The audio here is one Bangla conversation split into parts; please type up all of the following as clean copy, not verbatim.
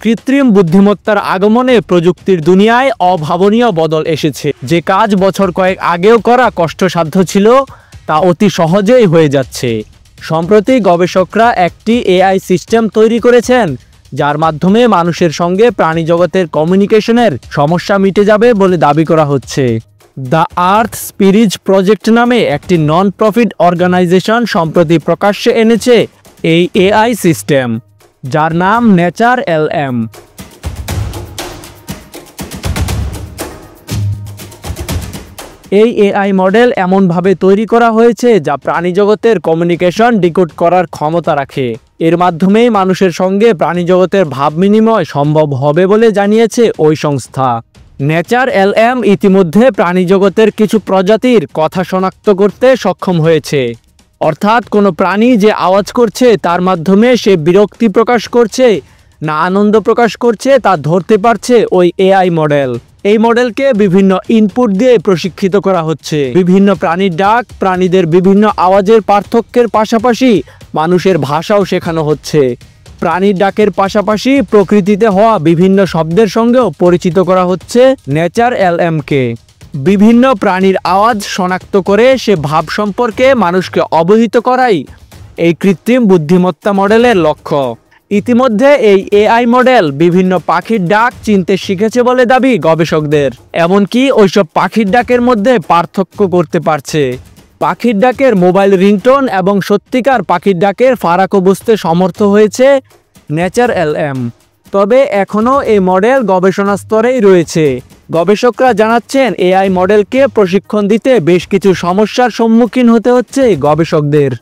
কৃত্রিম বুদ্ধিমত্তার আগমনে প্রযুক্তির দুনিয়ায় অভাবনীয় বদল এসেছে। যে কাজ বছর কয়েক আগেও করা কষ্টসাধ্য ছিল তা অতি সহজেই হয়ে যাচ্ছে। সম্প্রতি গবেষকরা একটি এআই সিস্টেম তৈরি করেছেন যার মাধ্যমে মানুষের সঙ্গে প্রাণীজগতের কমিউনিকেশনের সমস্যা মিটে যাবে বলে দাবি করা হচ্ছে। দ্য আর্থ স্পিরিজ প্রজেক্ট নামে একটি নন প্রফিট অর্গানাইজেশন সম্প্রতি প্রকাশ্যে এনেছে এই এআই সিস্টেম, যার নাম নেচার এলএম। এই এআই মডেল এমনভাবে তৈরি করা হয়েছে যা প্রাণীজগতের কমিউনিকেশন ডিকোড করার ক্ষমতা রাখে। এর মাধ্যমেই মানুষের সঙ্গে প্রাণীজগতের ভাব বিনিময় সম্ভব হবে বলে জানিয়েছে ওই সংস্থা। নেচার এলএম ইতিমধ্যে প্রাণীজগতের কিছু প্রজাতির কথা শনাক্ত করতে সক্ষম হয়েছে। অর্থাৎ কোনো প্রাণী যে আওয়াজ করছে তার মাধ্যমে সে বিরক্তি প্রকাশ করছে না আনন্দ প্রকাশ করছে তা ধরতে পারছে ওই এআই মডেল। এই মডেলকে বিভিন্ন ইনপুট দিয়ে প্রশিক্ষিত করা হচ্ছে। বিভিন্ন প্রাণীর ডাক, প্রাণীদের বিভিন্ন আওয়াজের পার্থক্যের পাশাপাশি মানুষের ভাষাও শেখানো হচ্ছে। প্রাণীর ডাকের পাশাপাশি প্রকৃতিতে হওয়া বিভিন্ন শব্দের সঙ্গেও পরিচিত করা হচ্ছে নেচার এলএমকে। বিভিন্ন প্রাণীর আওয়াজ শনাক্ত করে সে ভাব সম্পর্কে মানুষকে অবহিত করাই এই কৃত্রিম বুদ্ধিমত্তা মডেলের লক্ষ্য। ইতিমধ্যে এই এআই মডেল বিভিন্ন পাখির ডাক চিনতে শিখেছে বলে দাবি গবেষকদের। এমনকি ওইসব পাখির ডাকের মধ্যে পার্থক্য করতে পারছে। পাখির ডাকের মোবাইল রিংটোন এবং সত্যিকার পাখির ডাকের ফারাকও বুঝতে সমর্থ হয়েছে নেচার এলএম। তবে এখনও এই মডেল গবেষণা স্তরেই রয়েছে। গবেষকরা জানাচ্ছেন এআই মডেলকে প্রশিক্ষণ দিতে বেশ কিছু সমস্যার সম্মুখীন হতে হচ্ছে গবেষকদের।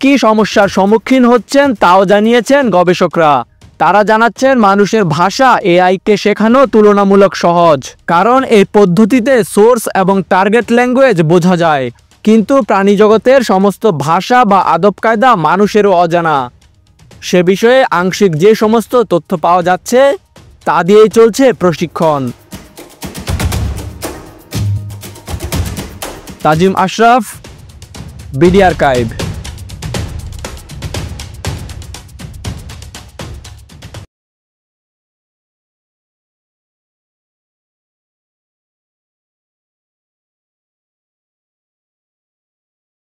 কি সমস্যার সম্মুখীন হচ্ছেন তাও জানিয়েছেন গবেষকরা। তারা জানাচ্ছেন মানুষের ভাষা এআইকে শেখানো তুলনামূলক সহজ, কারণ এই পদ্ধতিতে সোর্স এবং টার্গেট ল্যাঙ্গুয়েজ বোঝা যায়। কিন্তু প্রাণীজগতের সমস্ত ভাষা বা আদব কায়দা মানুষেরও অজানা। সে বিষয়ে আংশিক যে সমস্ত তথ্য পাওয়া যাচ্ছে তা দিয়েই চলছে প্রশিক্ষণ। তাজিম আশরাফ, বিডি আর্কাইভ।